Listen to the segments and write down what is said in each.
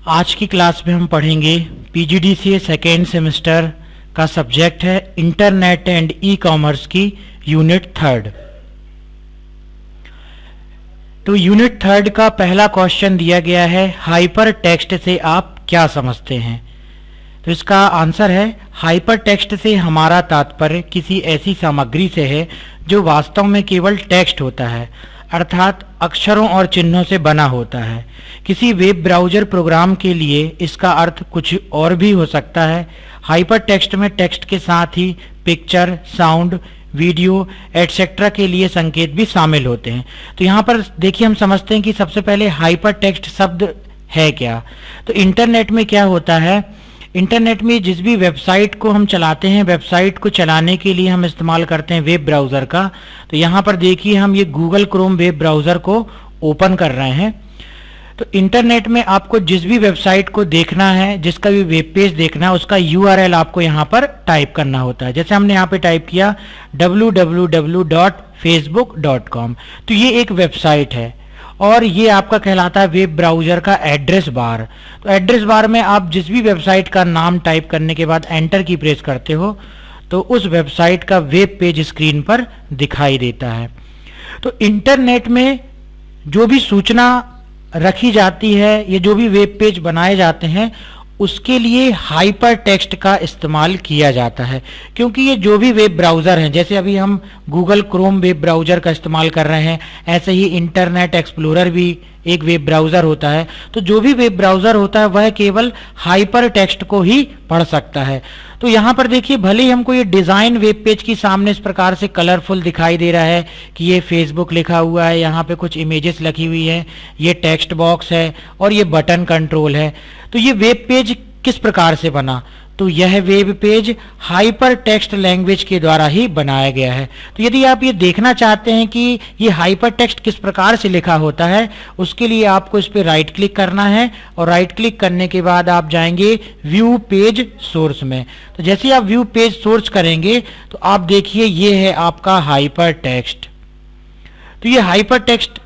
आज की क्लास में हम पढ़ेंगे पीजीडीसीए सेकेंड सेमेस्टर का सब्जेक्ट है इंटरनेट एंड ई कॉमर्स की यूनिट थर्ड। तो यूनिट थर्ड का पहला क्वेश्चन दिया गया है, हाइपर टेक्स्ट से आप क्या समझते हैं। तो इसका आंसर है, हाइपर टेक्स्ट से हमारा तात्पर्य किसी ऐसी सामग्री से है जो वास्तव में केवल टेक्स्ट होता है, अर्थात अक्षरों और चिन्हों से बना होता है। किसी वेब ब्राउज़र प्रोग्राम के लिए इसका अर्थ कुछ और भी हो सकता है। हाइपर टेक्स्ट में टेक्स्ट के साथ ही पिक्चर, साउंड, वीडियो एटसेट्रा के लिए संकेत भी शामिल होते हैं। तो यहाँ पर देखिए, हम समझते हैं कि सबसे पहले हाइपर टेक्स्ट शब्द है क्या। तो इंटरनेट में क्या होता है, इंटरनेट में जिस भी वेबसाइट को हम चलाते हैं, वेबसाइट को चलाने के लिए हम इस्तेमाल करते हैं वेब ब्राउज़र का। तो यहाँ पर देखिए, हम ये गूगल क्रोम वेब ब्राउज़र को ओपन कर रहे हैं। तो इंटरनेट में आपको जिस भी वेबसाइट को देखना है, जिसका भी वेब पेज देखना है, उसका URL आपको यहाँ पर टाइप करना होता है। जैसे हमने यहाँ पे टाइप किया www.facebook.com, तो ये एक वेबसाइट है और ये आपका कहलाता है वेब ब्राउज़र का एड्रेस बार। तो एड्रेस बार में आप जिस भी वेबसाइट का नाम टाइप करने के बाद एंटर की प्रेस करते हो तो उस वेबसाइट का वेब पेज स्क्रीन पर दिखाई देता है। तो इंटरनेट में जो भी सूचना रखी जाती है, ये जो भी वेब पेज बनाए जाते हैं, उसके लिए हाइपर टेक्स्ट का इस्तेमाल किया जाता है। क्योंकि ये जो भी वेब ब्राउज़र हैं, जैसे अभी हम गूगल क्रोम वेब ब्राउज़र का इस्तेमाल कर रहे हैं, ऐसे ही इंटरनेट एक्सप्लोरर भी एक वेब ब्राउज़र होता है। तो जो भी वेब ब्राउज़र होता है वह केवल हाइपर टेक्स्ट को ही पढ़ सकता है। तो यहाँ पर देखिए, भले ही हमको ये डिज़ाइन वेब पेज की सामने इस प्रकार से कलरफुल दिखाई दे रहा है कि ये फेसबुक लिखा हुआ है, यहाँ पे कुछ इमेजेस लगी हुई है, ये टेक्स्ट बॉक्स है और ये बटन कंट्रोल है। तो ये वेब पेज किस प्रकार से बना, तो यह web page hyper text language के द्वारा ही बनाया गया है। तो यदि आप ये देखना चाहते हैं कि ये हाइपर टेक्स्ट किस प्रकार से लिखा होता है, उसके लिए आपको इस पर राइट क्लिक करना है और राइट क्लिक करने के बाद आप जाएंगे व्यू पेज सोर्स में। तो जैसे आप व्यू पेज सोर्स करेंगे तो आप देखिए, ये है आपका हाइपर टेक्स्ट। तो ये हाइपर टेक्स्ट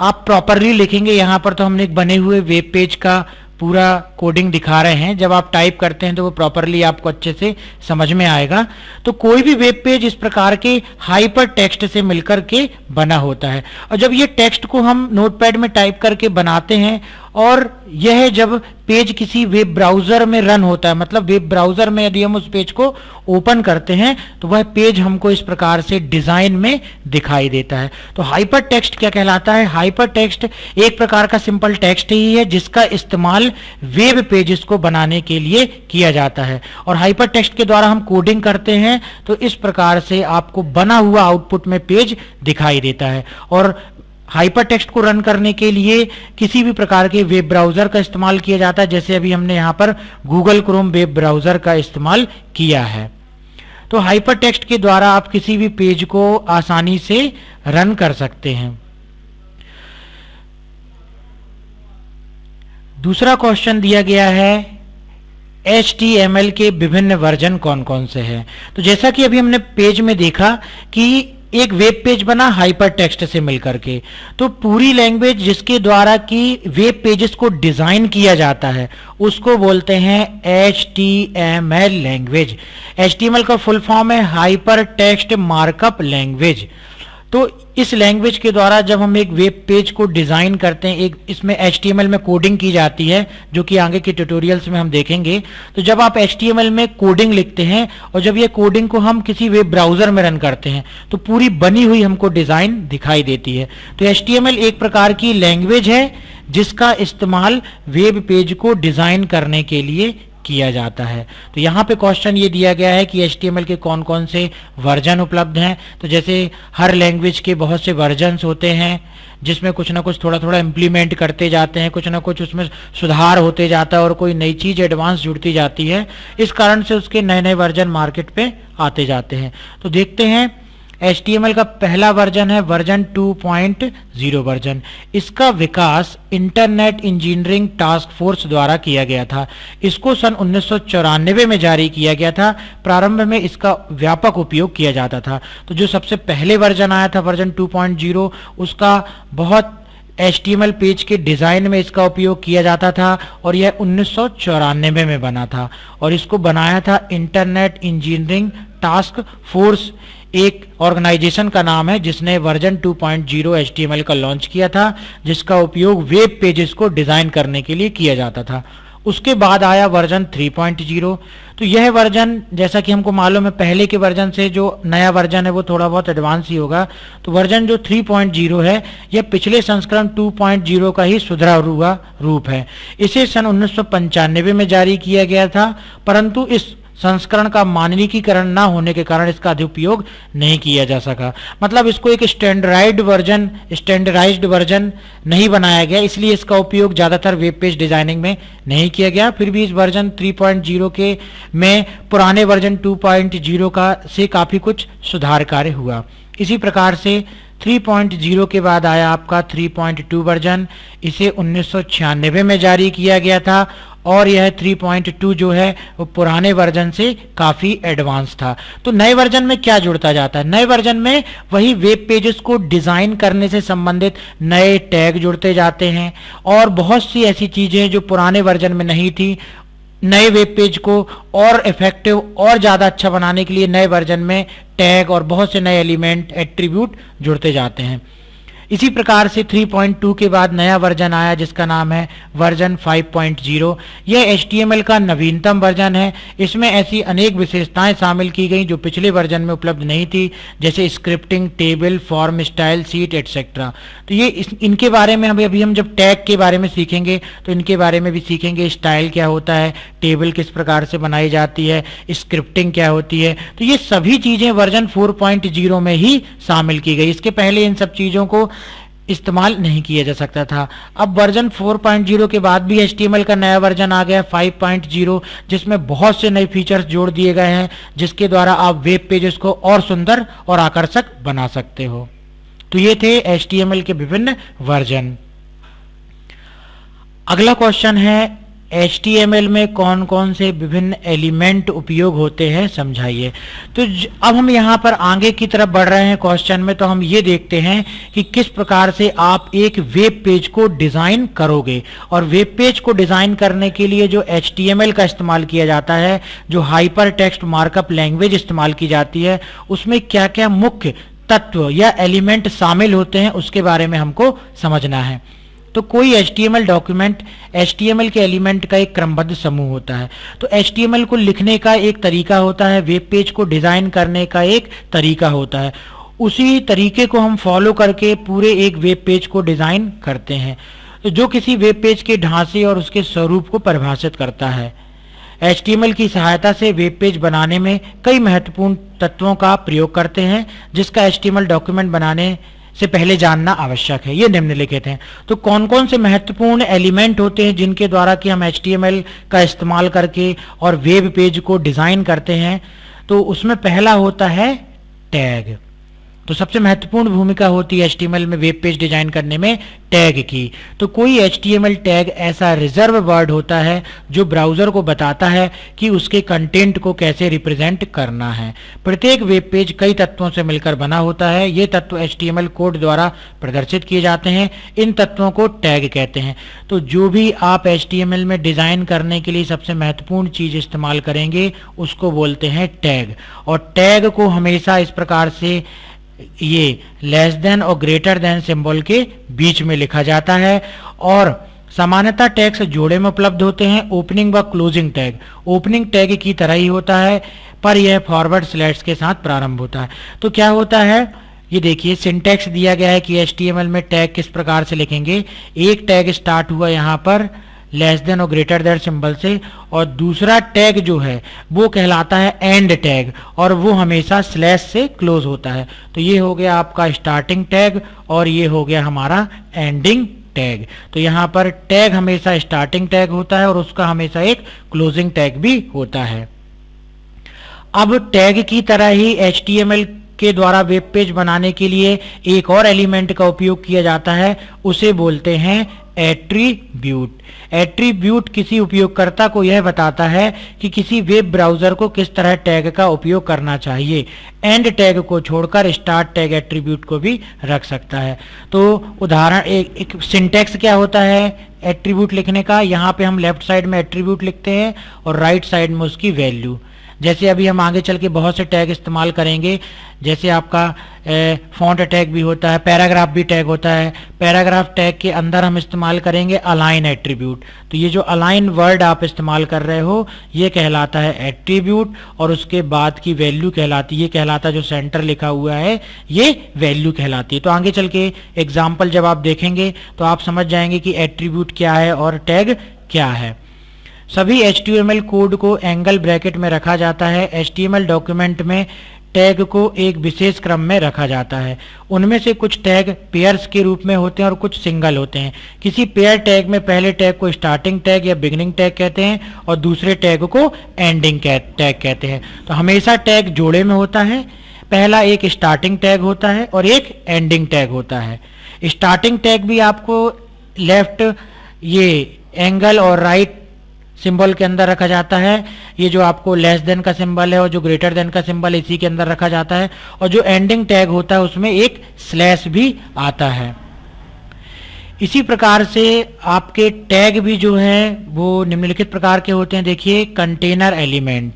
आप प्रॉपरली लिखेंगे। यहाँ पर तो हमने एक बने हुए वेब पेज का पूरा कोडिंग दिखा रहे हैं, जब आप टाइप करते हैं तो वो प्रॉपरली आपको अच्छे से समझ में आएगा। तो कोई भी वेब पेज इस प्रकार के हाइपर टेक्स्ट से मिलकर के बना होता है। और जब ये टेक्स्ट को हम नोटपैड में टाइप करके बनाते हैं और यह जब पेज किसी वेब ब्राउज़र में रन होता है, मतलब वेब ब्राउज़र में यदि हम उस पेज को ओपन करते हैं तो वह पेज हमको इस प्रकार से डिज़ाइन में दिखाई देता है। तो हाइपर टेक्स्ट क्या कहलाता है, हाइपर टेक्स्ट एक प्रकार का सिंपल टेक्स्ट ही है जिसका इस्तेमाल वेब पेजेस को बनाने के लिए किया जाता है। और हाइपर टेक्स्ट के द्वारा हम कोडिंग करते हैं तो इस प्रकार से आपको बना हुआ आउटपुट में पेज दिखाई देता है। और हाइपर टेक्स्ट को रन करने के लिए किसी भी प्रकार के वेब ब्राउज़र का इस्तेमाल किया जाता है। जैसे अभी हमने यहाँ पर गूगल क्रोम वेब ब्राउज़र का इस्तेमाल किया है। तो हाइपर टेक्स्ट के द्वारा आप किसी भी पेज को आसानी से रन कर सकते हैं। दूसरा क्वेश्चन दिया गया है, HTML के विभिन्न वर्जन कौन कौन से हैं। तो जैसा कि अभी हमने पेज में देखा कि एक वेब पेज बना हाइपर टेक्स्ट से मिलकर के, तो पूरी लैंग्वेज जिसके द्वारा कि वेब पेजेस को डिजाइन किया जाता है उसको बोलते हैं HTML लैंग्वेज। HTML का फुल फॉर्म है हाइपर टेक्स्ट मार्कअप लैंग्वेज। तो इस लैंग्वेज के द्वारा जब हम एक वेब पेज को डिज़ाइन करते हैं, एक इसमें HTML में कोडिंग की जाती है, जो कि आगे के ट्यूटोरियल्स में हम देखेंगे। तो जब आप HTML में कोडिंग लिखते हैं और जब ये कोडिंग को हम किसी वेब ब्राउज़र में रन करते हैं तो पूरी बनी हुई हमको डिज़ाइन दिखाई देती है। तो HTML एक प्रकार की लैंग्वेज है जिसका इस्तेमाल वेब पेज को डिज़ाइन करने के लिए किया जाता है। तो यहाँ पे क्वेश्चन ये दिया गया है कि HTML के कौन कौन से वर्जन उपलब्ध हैं। तो जैसे हर लैंग्वेज के बहुत से वर्जन्स होते हैं जिसमें कुछ ना कुछ थोड़ा थोड़ा इम्प्लीमेंट करते जाते हैं, कुछ ना कुछ उसमें सुधार होते जाता है और कोई नई चीज़ एडवांस जुड़ती जाती है। इस कारण से उसके नए नए वर्जन मार्केट पे आते जाते हैं। तो देखते हैं, HTML का पहला वर्जन है वर्जन 2.0 वर्जन। इसका विकास इंटरनेट इंजीनियरिंग टास्क फोर्स द्वारा किया गया था। इसको सन 1994 में जारी किया गया था। प्रारंभ में इसका व्यापक उपयोग किया जाता था। तो जो सबसे पहले वर्जन आया था वर्जन 2.0, उसका बहुत HTML पेज के डिजाइन में इसका उपयोग किया जाता था और यह 1994 में बना था और इसको बनाया था इंटरनेट इंजीनियरिंग टास्क फोर्स, एक ऑर्गेनाइजेशन का नाम है जिसने वर्जन 2.0 HTML का लॉन्च किया था, जिसका उपयोग वेब पेजेस को डिजाइन करने के लिए किया जाता था। उसके बाद आया वर्जन 3.0। तो यह वर्जन, जैसा कि हमको मालूम है, पहले के वर्जन से जो नया वर्जन है वो थोड़ा बहुत एडवांस ही होगा। तो वर्जन जो 3.0 है यह पिछले संस्करण 2.0 का ही सुधरा हुआ रूप है। इसे सन 1995 में जारी किया गया था, परंतु इस संस्करण का मानकीकरण ना होने के कारण इसका उपयोग नहीं किया जा सका। मतलब इसको एक स्टैंडर्डाइज्ड वर्जन नहीं बनाया गया, इसलिए इसका उपयोग ज़्यादातर वेब पेज डिजाइनिंग में नहीं किया गया। फिर भी इस वर्जन 3.0 के में पुराने वर्जन 2.0 का से काफ़ी कुछ सुधार कार्य हुआ। इसी प्रकार से 3.0 के बाद आया आपका 3.2 वर्जन। इसे 1996 में जारी किया गया था और यह 3.2 जो है वो पुराने वर्जन से काफ़ी एडवांस था। तो नए वर्जन में क्या जुड़ता जाता है? नए वर्जन में वही वेब पेजेस को डिज़ाइन करने से संबंधित नए टैग जुड़ते जाते हैं और बहुत सी ऐसी चीज़ें जो पुराने वर्जन में नहीं थी, नए वेब पेज को और इफेक्टिव और ज़्यादा अच्छा बनाने के लिए नए वर्जन में टैग और बहुत से नए एलिमेंट, एट्रीब्यूट जुड़ते जाते हैं। इसी प्रकार से 3.2 के बाद नया वर्जन आया जिसका नाम है वर्जन 5.0। यह HTML का नवीनतम वर्जन है। इसमें ऐसी अनेक विशेषताएं शामिल की गई जो पिछले वर्जन में उपलब्ध नहीं थी, जैसे scripting, table, form style, seat etcetera. तो ये इनके बारे में अभी हम जब टैग के बारे में सीखेंगे तो इनके बारे में भी सीखेंगे। स्टाइल क्या होता है, टेबल किस प्रकार से बनाई जाती है, स्क्रिप्टिंग क्या होती है। तो ये सभी चीज़ें वर्जन 4.0 में ही शामिल की गई। इसके पहले इन सब चीज़ों को इस्तेमाल नहीं किया जा सकता था। अब वर्जन 4.0 के बाद भी HTML का नया वर्जन आ गया 5.0, जिसमें बहुत से नए फीचर्स जोड़ दिए गए हैं जिसके द्वारा आप वेब पेजेस को और सुंदर और आकर्षक बना सकते हो। तो ये थे HTML के विभिन्न वर्जन। अगला क्वेश्चन है HTML में कौन कौन से विभिन्न एलिमेंट उपयोग होते हैं, समझाइए। तो अब हम यहाँ पर आगे की तरफ बढ़ रहे हैं क्वेश्चन में। तो हम ये देखते हैं कि किस प्रकार से आप एक वेब पेज को डिज़ाइन करोगे। और वेब पेज को डिज़ाइन करने के लिए जो HTML का इस्तेमाल किया जाता है, जो हाइपर टेक्स्ट मार्कअप लैंग्वेज इस्तेमाल की जाती है, उसमें क्या क्या मुख्य तत्व या एलिमेंट शामिल होते हैं उसके बारे में हमको समझना है। तो कोई HTML डॉक्यूमेंट HTML के एलिमेंट का एक क्रमबद्ध समूह होता है। तो HTML को लिखने का एक तरीका होता है, वेब पेज को डिज़ाइन करने का एक तरीका होता है। उसी तरीके को हम फॉलो करके पूरे एक वेब पेज को डिज़ाइन करते हैं, जो किसी वेब पेज के ढांचे और उसके स्वरूप को परिभाषित करता है। HTML की सहायता से वेब पेज बनाने में कई महत्वपूर्ण तत्वों का प्रयोग करते हैं, जिसका HTML डॉक्यूमेंट बनाने से पहले जानना आवश्यक है। ये निम्नलिखित हैं। तो कौन कौन से महत्वपूर्ण एलिमेंट होते हैं जिनके द्वारा कि हम HTML का इस्तेमाल करके और वेब पेज को डिज़ाइन करते हैं। तो उसमें पहला होता है टैग। तो सबसे महत्वपूर्ण भूमिका होती है HTML में वेब पेज डिजाइन करने में टैग की। तो कोई HTML टैग ऐसा रिजर्व वर्ड होता है जो ब्राउजर को बताता है कि उसके कंटेंट को कैसे रिप्रेजेंट करना है। प्रत्येक वेब पेज कई तत्वों से मिलकर बना होता है। ये तत्व HTML कोड द्वारा प्रदर्शित किए जाते हैं। इन तत्वों को टैग कहते हैं। तो जो भी आप HTML में डिजाइन करने के लिए सबसे महत्वपूर्ण चीज इस्तेमाल करेंगे उसको बोलते हैं टैग। और टैग को हमेशा इस प्रकार से ये लेस देन और ग्रेटर देन सिंबल के बीच में लिखा जाता है। और सामान्यतः टैग्स जोड़े में उपलब्ध होते हैं। ओपनिंग व क्लोजिंग टैग ओपनिंग टैग की तरह ही होता है, पर यह फॉरवर्ड स्लैश के साथ प्रारंभ होता है। तो क्या होता है, ये देखिए सिंटैक्स दिया गया है कि HTML में टैग किस प्रकार से लिखेंगे। एक टैग स्टार्ट हुआ यहाँ पर लेस देन और ग्रेटर देन सिंबल से, और दूसरा टैग जो है वो कहलाता है एंड टैग, और वो हमेशा स्लैश से क्लोज होता है। तो ये हो गया आपका स्टार्टिंग टैग और ये हो गया हमारा एंडिंग टैग। तो यहाँ पर टैग हमेशा स्टार्टिंग टैग होता है और उसका हमेशा एक क्लोजिंग टैग भी होता है। अब टैग की तरह ही HTML के द्वारा वेब पेज बनाने के लिए एक और एलिमेंट का उपयोग किया जाता है, उसे बोलते हैं एट्रीब्यूट। एट्रीब्यूट किसी उपयोगकर्ता को यह बताता है कि किसी वेब ब्राउजर को किस तरह टैग का उपयोग करना चाहिए। एंड टैग को छोड़कर स्टार्ट टैग एट्रीब्यूट को भी रख सकता है। तो उदाहरण एक सिंटैक्स क्या होता है एट्रीब्यूट लिखने का, यहाँ पे हम लेफ्ट साइड में एट्रीब्यूट लिखते हैं और राइट साइड में उसकी वैल्यू। जैसे अभी हम आगे चल के बहुत से टैग इस्तेमाल करेंगे, जैसे आपका फॉन्ट टैग भी होता है, पैराग्राफ भी टैग होता है। पैराग्राफ टैग के अंदर हम इस्तेमाल करेंगे अलाइन एट्रीब्यूट। तो ये जो अलाइन वर्ड आप इस्तेमाल कर रहे हो ये कहलाता है एट्रीब्यूट, और उसके बाद की वैल्यू कहलाती है, ये कहलाता जो सेंटर लिखा हुआ है ये वैल्यू कहलाती है। तो आगे चल के एग्जाम्पल जब आप देखेंगे तो आप समझ जाएंगे कि एट्रीब्यूट क्या है और टैग क्या है। सभी HTML कोड को एंगल ब्रैकेट में रखा जाता है। HTML डॉक्यूमेंट में टैग को एक विशेष क्रम में रखा जाता है। उनमें से कुछ टैग पेयर्स के रूप में होते हैं और कुछ सिंगल होते हैं। किसी पेयर टैग में पहले टैग को स्टार्टिंग टैग या बिगिनिंग टैग कहते हैं और दूसरे टैग को एंडिंग टैग कहते हैं। तो हमेशा टैग जोड़े में होता है। पहला एक स्टार्टिंग टैग होता है और एक एंडिंग टैग होता है। स्टार्टिंग टैग भी आपको लेफ्ट ये एंगल और राइट सिंबल के अंदर रखा जाता है। ये जो आपको लेस देन का सिंबल है और जो ग्रेटर देन का सिंबल है इसी के अंदर रखा जाता है। और जो एंडिंग टैग होता है उसमें एक स्लैश भी आता है। इसी प्रकार से आपके टैग भी जो हैं वो निम्नलिखित प्रकार के होते हैं। देखिए कंटेनर एलिमेंट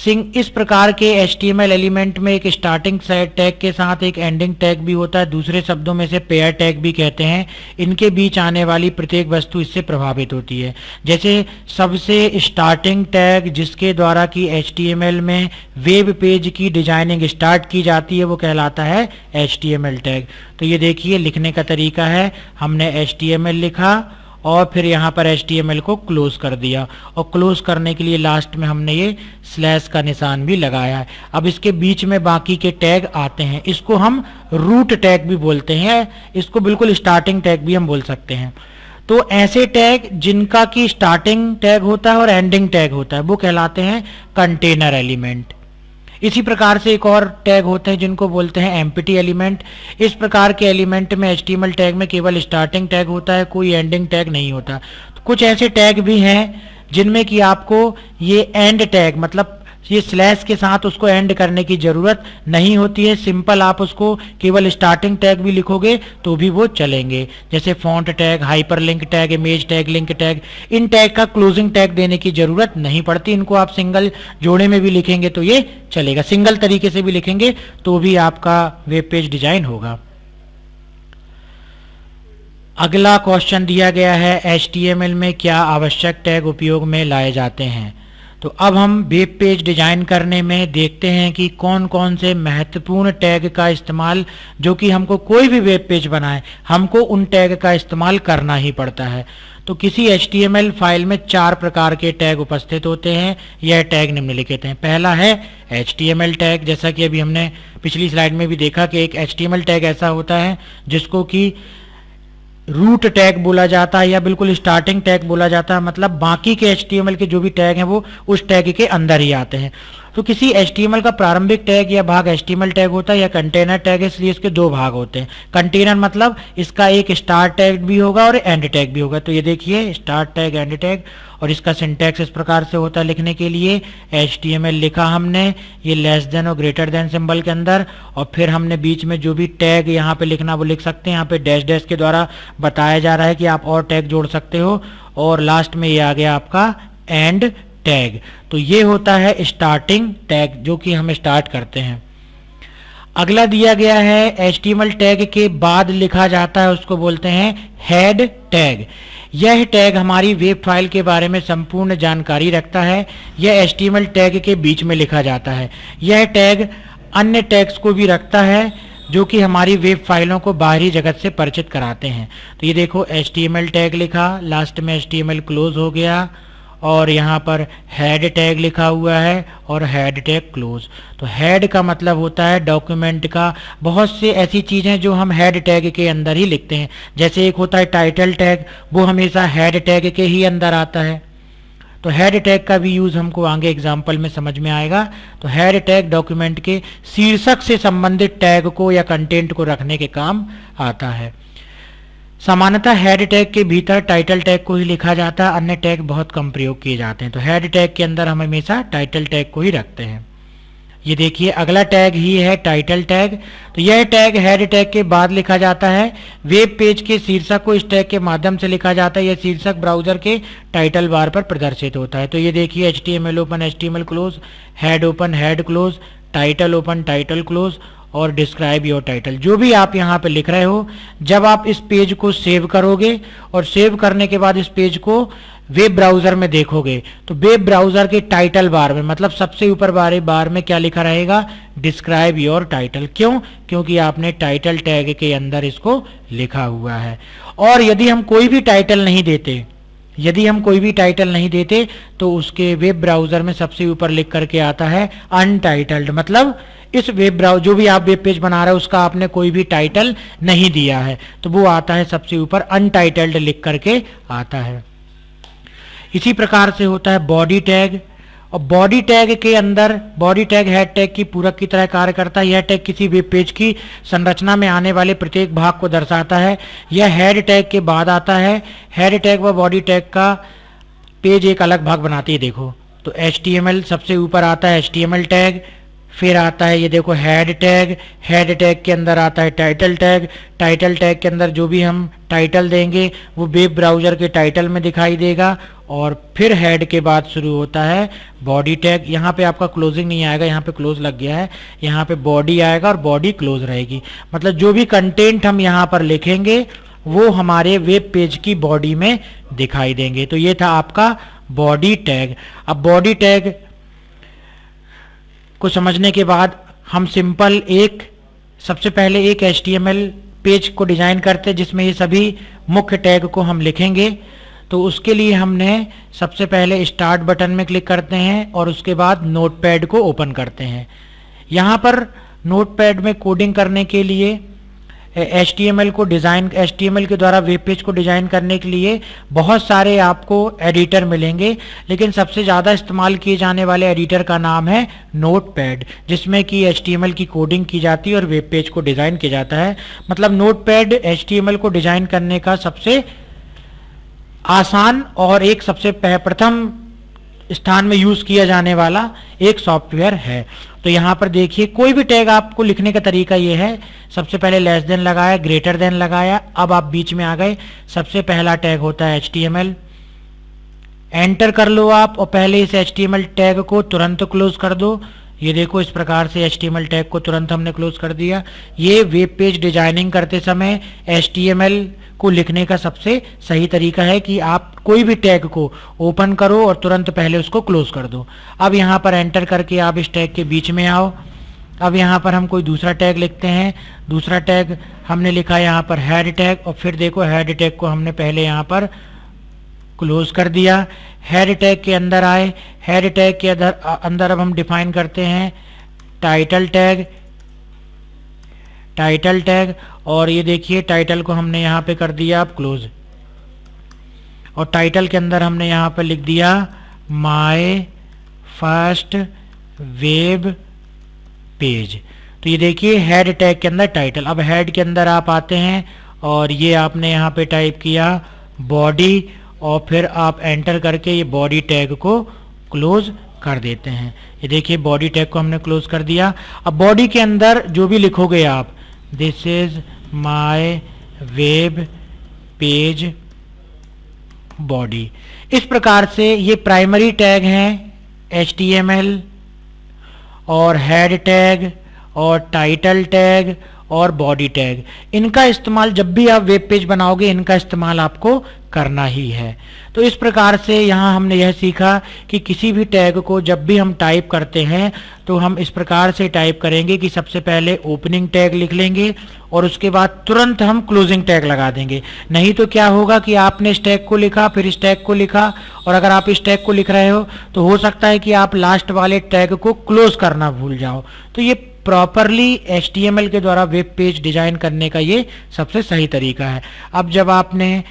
इस प्रकार के HTML एलिमेंट में एक स्टार्टिंग टैग के साथ एक एंडिंग टैग भी होता है। दूसरे शब्दों में से पेयर टैग भी कहते हैं। इनके बीच आने वाली प्रत्येक वस्तु इससे प्रभावित होती है। जैसे सबसे स्टार्टिंग टैग जिसके द्वारा कि HTML में वेब पेज की डिजाइनिंग स्टार्ट की जाती है वो कहलाता है HTML टैग। तो ये देखिए लिखने का तरीका है, हमने HTML लिखा और फिर यहाँ पर HTML को क्लोज कर दिया और क्लोज करने के लिए लास्ट में हमने ये स्लैश का निशान भी लगाया है। अब इसके बीच में बाकी के टैग आते हैं, इसको हम रूट टैग भी बोलते हैं, इसको बिल्कुल स्टार्टिंग टैग भी हम बोल सकते हैं। तो ऐसे टैग जिनका की स्टार्टिंग टैग होता है और एंडिंग टैग होता है वो कहलाते हैं कंटेनर एलिमेंट। इसी प्रकार से एक और टैग होते हैं जिनको बोलते हैं एम्प्टी एलिमेंट। इस प्रकार के एलिमेंट में HTML टैग में केवल स्टार्टिंग टैग होता है, कोई एंडिंग टैग नहीं होता। तो कुछ ऐसे टैग भी हैं जिनमें कि आपको ये एंड टैग मतलब ये स्लैश के साथ उसको एंड करने की जरूरत नहीं होती है। सिंपल आप उसको केवल स्टार्टिंग टैग भी लिखोगे तो भी वो चलेंगे। जैसे font tag, hyperlink tag, image tag, link tag, इन टैग का क्लोजिंग टैग देने की जरूरत नहीं पड़ती। इनको आप सिंगल जोड़े में भी लिखेंगे तो ये चलेगा, सिंगल तरीके से भी लिखेंगे तो भी आपका वेब पेज डिजाइन होगा। अगला क्वेश्चन दिया गया है HTML में क्या आवश्यक टैग उपयोग में लाए जाते हैं। तो अब हम वेब पेज डिजाइन करने में देखते हैं कि कौन कौन से महत्वपूर्ण टैग का इस्तेमाल, जो कि हमको कोई भी वेब पेज बनाए हमको उन टैग का इस्तेमाल करना ही पड़ता है। तो किसी HTML फाइल में 4 प्रकार के टैग उपस्थित होते हैं। यह टैग निम्नलिखित हैं। पहला है HTML टैग, जैसा कि अभी हमने पिछली स्लाइड में भी देखा कि एक HTML टैग ऐसा होता है जिसको कि रूट टैग बोला जाता है या बिल्कुल स्टार्टिंग टैग बोला जाता है। मतलब बाकी के HTML के जो भी टैग हैं वो उस टैग के अंदर ही आते हैं। तो किसी HTML का प्रारंभिक टैग या भाग HTML टैग होता है या कंटेनर टैग है, इसलिए इसके 2 भाग होते हैं। कंटेनर मतलब इसका एक स्टार्ट टैग भी होगा और एंड टैग भी होगा। तो ये देखिए स्टार्ट टैग, एंड टैग, और इसका सिंटैक्स इस प्रकार से होता है लिखने के लिए। HTML लिखा हमने ये लेस देन और ग्रेटर देन सिंबल के अंदर, और फिर हमने बीच में जो भी टैग यहाँ पे लिखना वो लिख सकते हैं। यहाँ पे डैश डैश के द्वारा बताया जा रहा है कि आप और टैग जोड़ सकते हो। और लास्ट में ये आ गया आपका एंड टैग। तो ये होता है स्टार्टिंग टैग जो कि हम स्टार्ट करते हैं। अगला दिया गया है HTML टैग के बाद लिखा जाता है, उसको बोलते हैं हेड टैग। यह टैग हमारी वेब फाइल के बारे में संपूर्ण जानकारी रखता है। यह HTML टैग के बीच में लिखा जाता है। यह टैग अन्य टैग्स को भी रखता है जो कि हमारी वेब फाइलों को बाहरी जगत से परिचित कराते हैं। तो ये देखो HTML टैग लिखा, लास्ट में HTML क्लोज हो गया, और यहाँ पर हेड टैग लिखा हुआ है और हेड टैग क्लोज। तो हेड का मतलब होता है डॉक्यूमेंट का बहुत से ऐसी चीज़ें जो हम हेड टैग के अंदर ही लिखते हैं। जैसे एक होता है टाइटल टैग, वो हमेशा हेड टैग के ही अंदर आता है। तो हेड टैग का भी यूज़ हमको आगे एग्जाम्पल में समझ में आएगा। तो हेड टैग डॉक्यूमेंट के शीर्षक से संबंधित टैग को या कंटेंट को रखने के काम आता है। सामान्यतः हेड टैग के भीतर टाइटल टैग को ही लिखा जाता है, अन्य टैग बहुत कम प्रयोग किए जाते हैं। तो हेड टैग के अंदर हम हमेशा टाइटल टैग को ही रखते हैं। ये देखिए अगला टैग ही है टाइटल टैग। तो यह टैग हेड टैग के बाद लिखा जाता है। वेब पेज के शीर्षक को इस टैग के माध्यम से लिखा जाता है। यह शीर्षक ब्राउजर के टाइटल बार पर प्रदर्शित होता है। तो ये देखिए HTML open HTML close, head open head close, title open title close और डिस्क्राइब योर टाइटल। जो भी आप यहाँ पे लिख रहे हो, जब आप इस पेज को सेव करोगे और सेव करने के बाद इस पेज को वेब ब्राउजर में देखोगे तो वेब ब्राउजर के टाइटल बार में, मतलब सबसे ऊपर वाले बार में क्या लिखा रहेगा, डिस्क्राइब योर टाइटल। क्यों? क्योंकि आपने टाइटल टैग के अंदर इसको लिखा हुआ है। और यदि हम कोई भी टाइटल नहीं देते, तो उसके वेब ब्राउजर में सबसे ऊपर लिख करके आता है अनटाइटल्ड, मतलब इस वेब ब्राउजर जो भी आप वेब पेज बना रहे हो उसका आपने कोई भी टाइटल नहीं दिया है, तो वो आता है सबसे ऊपर अनटाइटल्ड लिख करके आता है। इसी प्रकार से होता है बॉडी टैग। और बॉडी टैग के अंदर, बॉडी टैग हेड टैग की पूरक की तरह कार्य करता है। यह टैग किसी वेब पेज की संरचना में आने वाले प्रत्येक भाग को दर्शाता है। यह हेड टैग के बाद आता है। हेड टैग व बॉडी टैग का पेज एक अलग भाग बनाती है। देखो तो HTML सबसे ऊपर आता है HTML टैग, फिर आता है ये देखो हेड टैग, हेड टैग के अंदर आता है टाइटल टैग, टाइटल टैग के अंदर जो भी हम टाइटल देंगे वो वेब ब्राउजर के टाइटल में दिखाई देगा। और फिर हेड के बाद शुरू होता है बॉडी टैग। यहाँ पे आपका क्लोजिंग नहीं आएगा, यहाँ पे क्लोज लग गया है, यहाँ पे बॉडी आएगा और बॉडी क्लोज रहेगी। मतलब जो भी कंटेंट हम यहाँ पर लिखेंगे वो हमारे वेब पेज की बॉडी में दिखाई देंगे। तो ये था आपका बॉडी टैग। अब बॉडी टैग को समझने के बाद हम सिंपल सबसे पहले एक HTML पेज को डिजाइन करते हैं जिसमें ये सभी मुख्य टैग को हम लिखेंगे। तो उसके लिए हमने सबसे पहले स्टार्ट बटन में क्लिक करते हैं और उसके बाद नोटपैड को ओपन करते हैं। यहाँ पर नोटपैड में कोडिंग करने के लिए HTML के द्वारा वेब पेज को डिजाइन करने के लिए बहुत सारे आपको एडिटर मिलेंगे, लेकिन सबसे ज़्यादा इस्तेमाल किए जाने वाले एडिटर का नाम है नोटपैड, जिसमें कि HTML की कोडिंग की जाती है और वेब पेज को डिजाइन किया जाता है। मतलब नोटपैड HTML को डिजाइन करने का सबसे आसान और एक सबसे प्रथम स्थान में यूज किया जाने वाला एक सॉफ्टवेयर है। तो यहाँ पर देखिए कोई भी टैग आपको लिखने का तरीका ये है, सबसे पहले लेस देन लगाया, ग्रेटर देन लगाया, अब आप बीच में आ गए। सबसे पहला टैग होता है HTML, एंटर कर लो आप और पहले इस HTML टैग को तुरंत क्लोज कर दो। ये देखो इस प्रकार से HTML टैग को तुरंत हमने क्लोज कर दिया। ये वेब पेज डिजाइनिंग करते समय HTML को लिखने का सबसे सही तरीका है कि आप कोई भी टैग को ओपन करो और तुरंत पहले उसको क्लोज कर दो। अब यहाँ पर एंटर करके आप इस टैग के बीच में आओ। अब यहाँ पर हम कोई दूसरा टैग लिखते हैं। दूसरा टैग हमने लिखा यहाँ पर हेड टैग, और फिर देखो हेड टैग को हमने पहले यहाँ पर क्लोज कर दिया। हेड टैग के अंदर आए। हेड टैग के अंदर अब हम डिफाइन करते हैं टाइटल टैग, और ये देखिए टाइटल को हमने यहाँ पे कर दिया अब क्लोज, और टाइटल के अंदर हमने यहाँ पे लिख दिया माय फर्स्ट वेब पेज। तो ये देखिए हेड टैग के अंदर टाइटल। अब हेड के अंदर आप आते हैं और ये आपने यहाँ पे टाइप किया बॉडी, और फिर आप एंटर करके ये बॉडी टैग को क्लोज कर देते हैं। ये देखिए बॉडी टैग को हमने क्लोज कर दिया। अब बॉडी के अंदर जो भी लिखोगे आप, this is my web page body, इस प्रकार से ये प्राइमरी टैग हैं HTML और हेड टैग और टाइटल टैग और बॉडी टैग। इनका इस्तेमाल जब भी आप वेब पेज बनाओगे इनका इस्तेमाल आपको करना ही है। तो इस प्रकार से यहाँ हमने यह सीखा कि किसी भी टैग को जब भी हम टाइप करते हैं तो हम इस प्रकार से टाइप करेंगे कि सबसे पहले ओपनिंग टैग लिख लेंगे और उसके बाद तुरंत हम क्लोजिंग टैग लगा देंगे। नहीं तो क्या होगा कि आपने इस टैग को लिखा, फिर इस टैग को लिखा, और अगर आप इस टैग को लिख रहे हो तो हो सकता है कि आप लास्ट वाले टैग को क्लोज करना भूल जाओ। तो ये प्रॉपरली HTML के द्वारा वेब पेज डिजाइन करने का ये सबसे सही तरीका है। अब जब आपने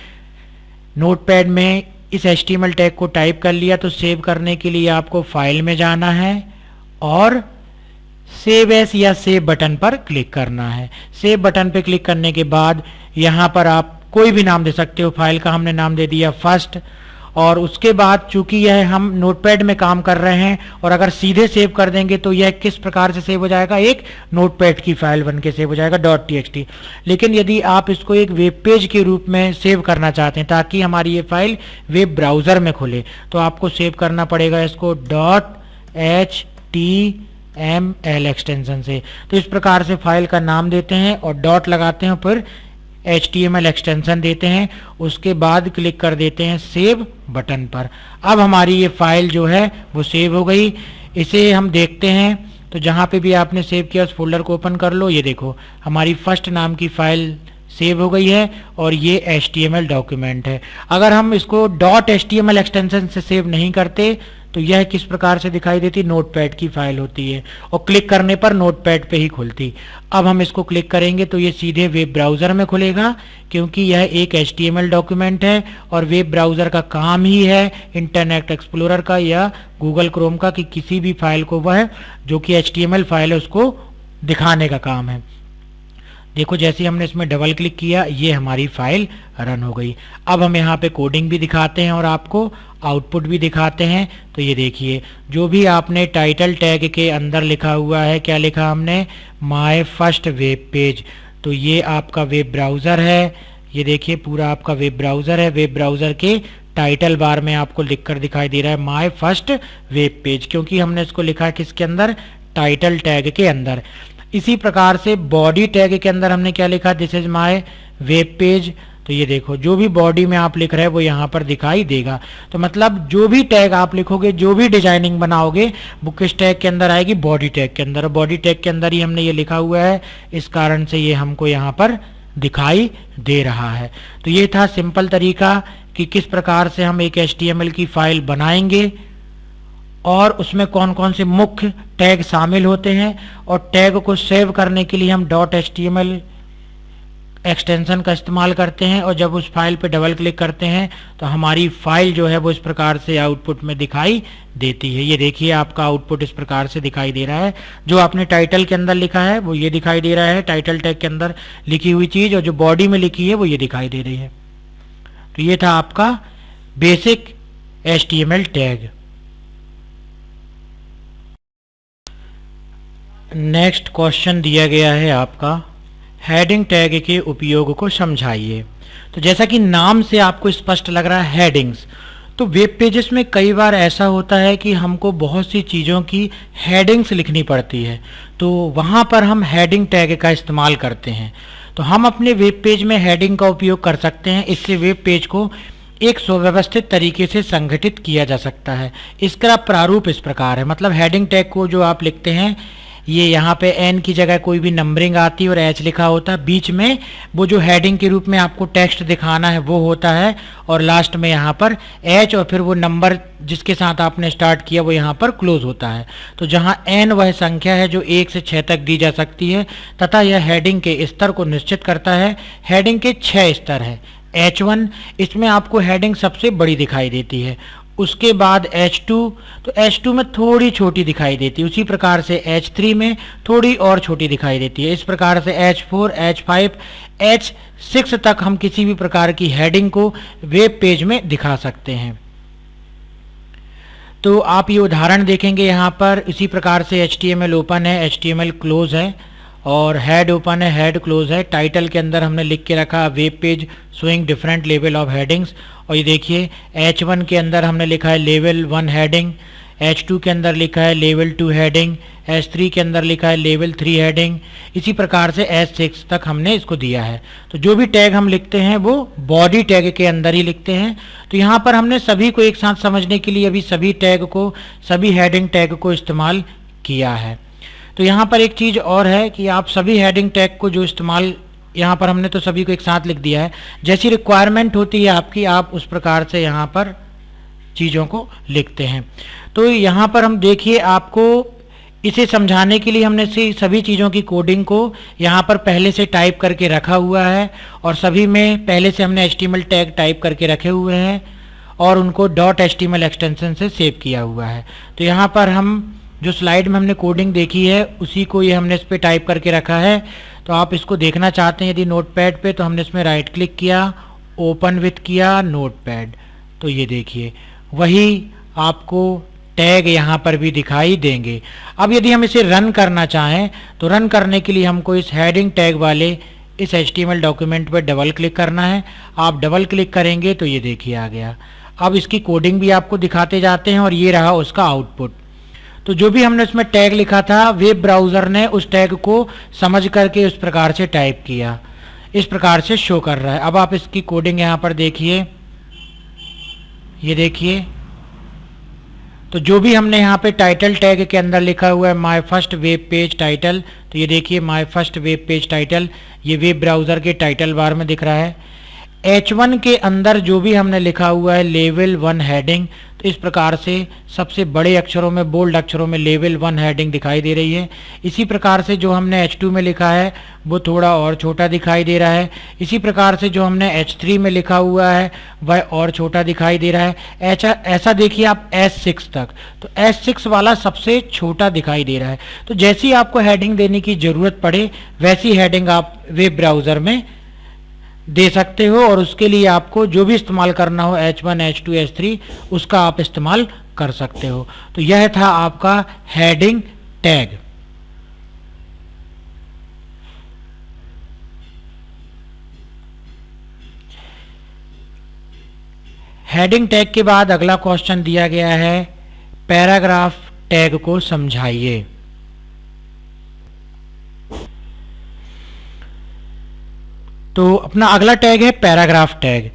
नोटपैड में इस HTML टैग को टाइप कर लिया तो सेव करने के लिए आपको फाइल में जाना है और सेव एस या सेव बटन पर क्लिक करना है। सेव बटन पर क्लिक करने के बाद यहाँ पर आप कोई भी नाम दे सकते हो। फाइल का हमने नाम दे दिया फर्स्ट, और उसके बाद चूंकि यह हम नोटपैड में काम कर रहे हैं और अगर सीधे सेव कर देंगे तो यह किस प्रकार से सेव हो जाएगा, एक नोटपैड की फाइल बन के सेव हो जाएगा .txt। लेकिन यदि आप इसको एक वेब पेज के रूप में सेव करना चाहते हैं ताकि हमारी ये फाइल वेब ब्राउजर में खुले, तो आपको सेव करना पड़ेगा इसको .html एक्सटेंशन से। तो इस प्रकार से फाइल का नाम देते हैं और डॉट लगाते हैं, फिर HTML एक्सटेंशन देते हैं, उसके बाद क्लिक कर देते हैं सेव बटन पर। अब हमारी ये फाइल जो है वो सेव हो गई। इसे हम देखते हैं तो जहाँ पे भी आपने सेव किया उस फोल्डर को ओपन कर लो, ये देखो हमारी फर्स्ट नाम की फाइल सेव हो गई है और ये HTML डॉक्यूमेंट है। अगर हम इसको .html एक्सटेंशन से सेव नहीं करते तो यह किस प्रकार से दिखाई देती, नोटपैड की फाइल होती है और क्लिक करने पर नोटपैड पे ही खुलती। अब हम इसको क्लिक करेंगे तो ये सीधे वेब ब्राउज़र में खुलेगा, क्योंकि यह एक HTML डॉक्यूमेंट है और वेब ब्राउज़र का काम ही है इंटरनेट एक्सप्लोरर का या गूगल क्रोम का कि किसी भी फाइल को वह जो कि HTML फाइल है उसको दिखाने का काम है। देखो जैसे हमने इसमें डबल क्लिक किया ये हमारी फाइल रन हो गई। अब हम यहाँ पे कोडिंग भी दिखाते हैं और आपको आउटपुट भी दिखाते हैं। तो ये देखिए जो भी आपने टाइटल टैग के अंदर लिखा हुआ है, क्या लिखा हमने, माय फर्स्ट वेब पेज। तो ये आपका वेब ब्राउज़र है, ये देखिए पूरा आपका वेब ब्राउज़र है। वेब ब्राउज़र के टाइटल बार में आपको लिखकर दिखाई दे रहा है माय फर्स्ट वेब पेज, क्योंकि हमने इसको लिखा है किसके अंदर, टाइटल टैग के अंदर। इसी प्रकार से बॉडी टैग के अंदर हमने क्या लिखा, this is my web page. तो ये देखो जो भी बॉडी में आप लिख रहे हैं वो यहाँ पर दिखाई देगा। तो मतलब जो भी टैग आप लिखोगे, जो भी डिजाइनिंग बनाओगे, वो किस टैग के अंदर आएगी, बॉडी टैग के अंदर। बॉडी टैग के अंदर ही हमने ये लिखा हुआ है, इस कारण से ये हमको यहाँ पर दिखाई दे रहा है। तो ये था सिंपल तरीका कि किस प्रकार से हम एक HTML की फाइल बनाएंगे और उसमें कौन कौन से मुख्य टैग शामिल होते हैं, और टैग को सेव करने के लिए हम .html एक्सटेंशन का इस्तेमाल करते हैं, और जब उस फाइल पे डबल क्लिक करते हैं तो हमारी फाइल जो है वो इस प्रकार से आउटपुट में दिखाई देती है। ये देखिए आपका आउटपुट इस प्रकार से दिखाई दे रहा है। जो आपने टाइटल के अंदर लिखा है वो ये दिखाई दे रहा है, टाइटल टैग के अंदर लिखी हुई चीज़, और जो बॉडी में लिखी है वो ये दिखाई दे रही है। तो ये था आपका basic HTML tag. Next question दिया गया है आपका, हेडिंग टैग के उपयोग को समझाइए। तो जैसा कि नाम से आपको स्पष्ट लग रहा है हेडिंग्स, तो वेब पेजेस में कई बार ऐसा होता है कि हमको बहुत सी चीज़ों की हेडिंग्स लिखनी पड़ती है, तो वहाँ पर हम हेडिंग टैग का इस्तेमाल करते हैं। तो हम अपने वेब पेज में हेडिंग का उपयोग कर सकते हैं, इससे वेब पेज को एक सुव्यवस्थित तरीके से संगठित किया जा सकता है। इसका प्रारूप इस प्रकार है, मतलब हेडिंग टैग को जो आप लिखते हैं, ये यहाँ पे एन की जगह कोई भी नंबरिंग आती है और एच लिखा होता है, बीच में वो जो हेडिंग के रूप में आपको टेक्स्ट दिखाना है वो होता है, और लास्ट में यहाँ पर एच और फिर वो नंबर जिसके साथ आपने स्टार्ट किया वो यहाँ पर क्लोज होता है। तो जहाँ एन वह संख्या है जो 1 से 6 तक दी जा सकती है, तथा यह हेडिंग के स्तर को निश्चित करता है। हेडिंग के 6 स्तर है। H1 इसमें आपको हेडिंग सबसे बड़ी दिखाई देती है, उसके बाद H2, तो H2 में थोड़ी छोटी दिखाई देती है, उसी प्रकार से H3 में थोड़ी और छोटी दिखाई देती है। इस प्रकार से H4, H5, H6 तक हम किसी भी प्रकार की हेडिंग को वेब पेज में दिखा सकते हैं। तो आप ये उदाहरण देखेंगे यहाँ पर, इसी प्रकार से HTML ओपन है, HTML क्लोज है, और हेड ओपन है, हेड क्लोज है। टाइटल के अंदर हमने लिख के रखा web page showing different level of headings, और ये देखिए H1 के अंदर हमने लिखा है लेवल 1 हेडिंग, H2 के अंदर लिखा है लेवल 2 हेडिंग, H3 के अंदर लिखा है लेवल 3 हेडिंग। इसी प्रकार से H6 तक हमने इसको दिया है। तो जो भी टैग हम लिखते हैं वो बॉडी टैग के अंदर ही लिखते हैं। तो यहाँ पर हमने सभी को एक साथ समझने के लिए अभी सभी टैग को, सभी हेडिंग टैग को इस्तेमाल किया है। तो यहाँ पर एक चीज़ और है कि आप सभी हेडिंग टैग को जो इस्तेमाल, यहाँ पर हमने तो सभी को एक साथ लिख दिया है, जैसी रिक्वायरमेंट होती है आपकी, आप उस प्रकार से यहाँ पर चीज़ों को लिखते हैं। तो यहाँ पर हम देखिए, आपको इसे समझाने के लिए हमने सभी चीज़ों की कोडिंग को यहाँ पर पहले से टाइप करके रखा हुआ है, और सभी में पहले से हमने HTML टैग टाइप करके रखे हुए हैं और उनको .html एक्सटेंशन से सेव किया हुआ है। तो यहाँ पर हम जो स्लाइड में हमने कोडिंग देखी है उसी को ये हमने इस पर टाइप करके रखा है। तो आप इसको देखना चाहते हैं यदि नोटपैड पे, तो हमने इसमें राइट क्लिक किया, ओपन विथ किया नोटपैड, तो ये देखिए वही आपको टैग यहाँ पर भी दिखाई देंगे। अब यदि हम इसे रन करना चाहें तो रन करने के लिए हमको इस हेडिंग टैग वाले इस HTML डॉक्यूमेंट पर डबल क्लिक करना है। आप डबल क्लिक करेंगे तो ये देखिए आ गया। अब इसकी कोडिंग भी आपको दिखाते जाते हैं और ये रहा उसका आउटपुट। तो जो भी हमने उसमें टैग लिखा था वेब ब्राउज़र ने उस टैग को समझ करके उस प्रकार से टाइप किया, इस प्रकार से शो कर रहा है। अब आप इसकी कोडिंग यहाँ पर देखिए, ये देखिए। तो जो भी हमने यहाँ पे टाइटल टैग के अंदर लिखा हुआ है my first web page title, तो ये देखिए my first web page title, ये वेब ब्राउज़र के टाइटल बार में दिख रहा है। H1 के अंदर जो भी हमने लिखा हुआ है लेवल 1 हेडिंग, तो इस प्रकार से सबसे बड़े अक्षरों में बोल्ड अक्षरों में लेवल 1 हेडिंग दिखाई दे रही है। इसी प्रकार से जो हमने H2 में लिखा है वो थोड़ा और छोटा दिखाई दे रहा है। इसी प्रकार से जो हमने H3 में लिखा हुआ है वह और छोटा दिखाई दे रहा है। ऐसा देखिए आप S6 तक, तो S6 वाला सबसे छोटा दिखाई दे रहा है। तो जैसी आपको हेडिंग देने की ज़रूरत पड़े वैसी हेडिंग आप वेब ब्राउज़र में दे सकते हो, और उसके लिए आपको जो भी इस्तेमाल करना हो H1, H2, H3 उसका आप इस्तेमाल कर सकते हो। तो यह था आपका हेडिंग टैग। हेडिंग टैग के बाद अगला क्वेश्चन दिया गया है पैराग्राफ टैग को समझाइए। तो अपना अगला टैग है पैराग्राफ टैग।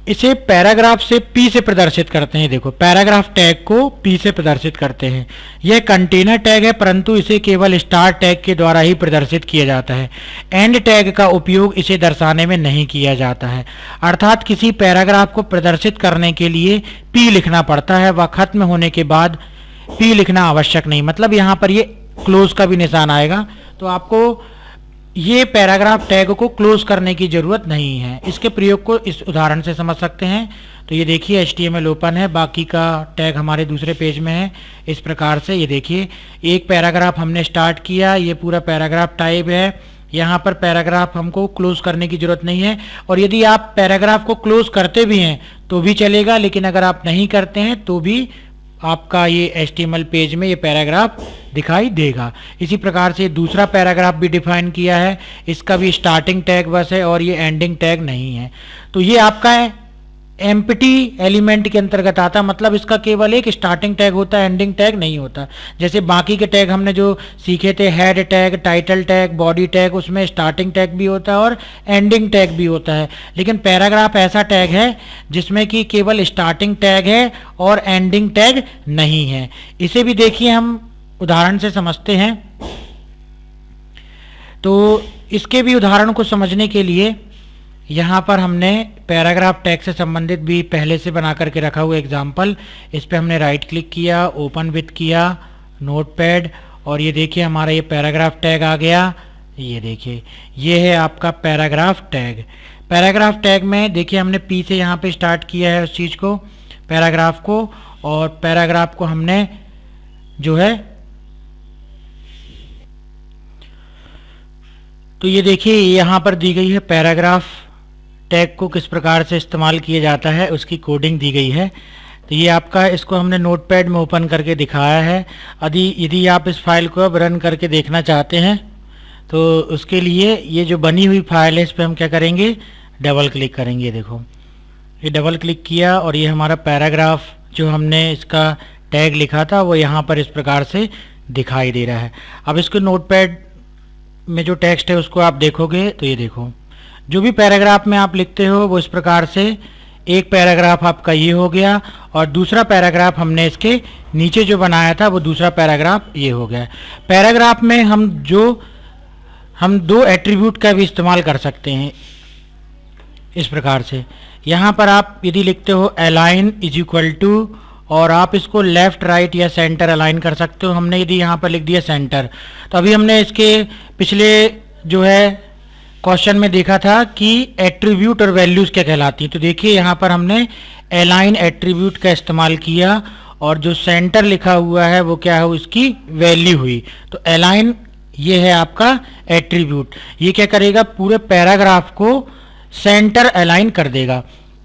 इसे पैराग्राफ से P से प्रदर्शित करते हैं। देखो पैराग्राफ टैग को P से प्रदर्शित करते हैं। यह कंटेनर टैग है परंतु इसे केवल स्टार टैग के द्वारा ही प्रदर्शित किया जाता है। एंड टैग का उपयोग इसे दर्शाने में नहीं किया जाता है। अर्थात किसी पैराग्राफ को प्रदर्शित करने के लिए P लिखना पड़ता है, वह खत्म होने के बाद P लिखना आवश्यक नहीं। मतलब यहाँ पर ये क्लोज का भी निशान आएगा, तो आपको ये पैराग्राफ टैग को क्लोज करने की जरूरत नहीं है। इसके प्रयोग को इस उदाहरण से समझ सकते हैं। तो ये देखिए HTML ओपन है, बाकी का टैग हमारे दूसरे पेज में है। इस प्रकार से ये देखिए एक पैराग्राफ हमने स्टार्ट किया, ये पूरा पैराग्राफ टाइप है। यहाँ पर पैराग्राफ हमको क्लोज करने की जरूरत नहीं है, और यदि आप पैराग्राफ को क्लोज करते भी हैं तो भी चलेगा, लेकिन अगर आप नहीं करते हैं तो भी आपका ये HTML पेज में ये पैराग्राफ दिखाई देगा। इसी प्रकार से दूसरा पैराग्राफ भी डिफाइन किया है, इसका भी स्टार्टिंग टैग बस है और ये एंडिंग टैग नहीं है। तो ये आपका एम्प्टी एलिमेंट के अंतर्गत आता, मतलब इसका केवल एक स्टार्टिंग टैग होता है, एंडिंग टैग नहीं होता। जैसे बाकी के टैग हमने जो सीखे थे head tag, title tag, body tag, उसमें स्टार्टिंग टैग भी होता है और एंडिंग टैग भी होता है। लेकिन पैराग्राफ ऐसा टैग है जिसमें कि केवल स्टार्टिंग टैग है और एंडिंग टैग नहीं है। इसे भी देखिए हम उदाहरण से समझते हैं। तो इसके भी उदाहरण को समझने के लिए यहाँ पर हमने पैराग्राफ टैग से संबंधित भी पहले से बना करके रखा हुआ एग्जाम्पल, इस पर हमने राइट क्लिक किया, ओपन विथ किया नोटपैड, और ये देखिए हमारा ये पैराग्राफ टैग आ गया। ये देखिए ये है आपका पैराग्राफ टैग। पैराग्राफ टैग में देखिए हमने P से यहाँ पे स्टार्ट किया है उस चीज़ को, पैराग्राफ को, और पैराग्राफ को हमने जो है, तो ये देखिए यहाँ पर दी गई है पैराग्राफ टैग को किस प्रकार से इस्तेमाल किया जाता है, उसकी कोडिंग दी गई है। तो ये आपका, इसको हमने नोटपैड में ओपन करके दिखाया है। यदि आप इस फाइल को अब रन करके देखना चाहते हैं तो उसके लिए ये जो बनी हुई फाइल है इस पर हम क्या करेंगे, डबल क्लिक करेंगे। देखो ये डबल क्लिक किया और ये हमारा पैराग्राफ जो हमने इसका टैग लिखा था वो यहाँ पर इस प्रकार से दिखाई दे रहा है। अब इसको नोटपैड में जो टेक्स्ट है उसको आप देखोगे तो ये देखो जो भी पैराग्राफ में आप लिखते हो वो इस प्रकार से, एक पैराग्राफ आपका ये हो गया और दूसरा पैराग्राफ हमने इसके नीचे जो बनाया था वो दूसरा पैराग्राफ ये हो गया। पैराग्राफ में हम दो एट्रीब्यूट का भी इस्तेमाल कर सकते हैं इस प्रकार से। यहाँ पर आप यदि लिखते हो अलाइन इज इक्वल टू, और आप इसको लेफ्ट राइट या सेंटर अलाइन कर सकते हो। हमने यदि यहाँ पर लिख दिया सेंटर, तो अभी हमने इसके पिछले जो है क्वेश्चन में देखा था कि एट्रीब्यूट और वैल्यूज़ क्या कहलाती हैं। तो देखिए यहाँ पर हमने अलाइन एट्रीब्यूट का इस्तेमाल किया और जो सेंटर लिखा हुआ है वो क्या है, उसकी वैल्यू हुई। तो अलाइन ये है आपका एट्रीब्यूट, ये क्या करेगा, पूरे पैराग्राफ को सेंटर अलाइन कर देगा।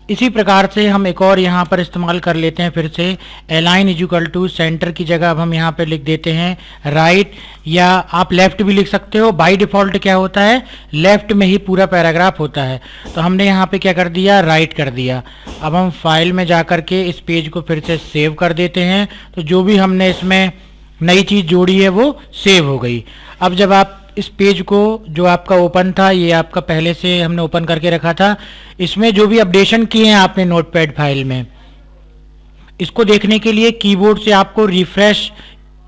इसी प्रकार से हम एक और यहाँ पर इस्तेमाल कर लेते हैं फिर से, align is equal to center की जगह अब हम यहाँ पे लिख देते हैं राइट, या आप लेफ्ट भी लिख सकते हो। बाय डिफॉल्ट क्या होता है, लेफ्ट में ही पूरा पैराग्राफ होता है, तो हमने यहाँ पे क्या कर दिया, राइट कर दिया। अब हम फाइल में जा कर के इस पेज को फिर से सेव कर देते हैं, तो जो भी हमने इसमें नई चीज़ जोड़ी है वो सेव हो गई। अब जब आप इस पेज को जो आपका ओपन था, ये आपका पहले से हमने ओपन करके रखा था, इसमें जो भी अपडेशन किए हैं आपने नोटपैड फाइल में, इसको देखने के लिए कीबोर्ड से आपको रिफ्रेश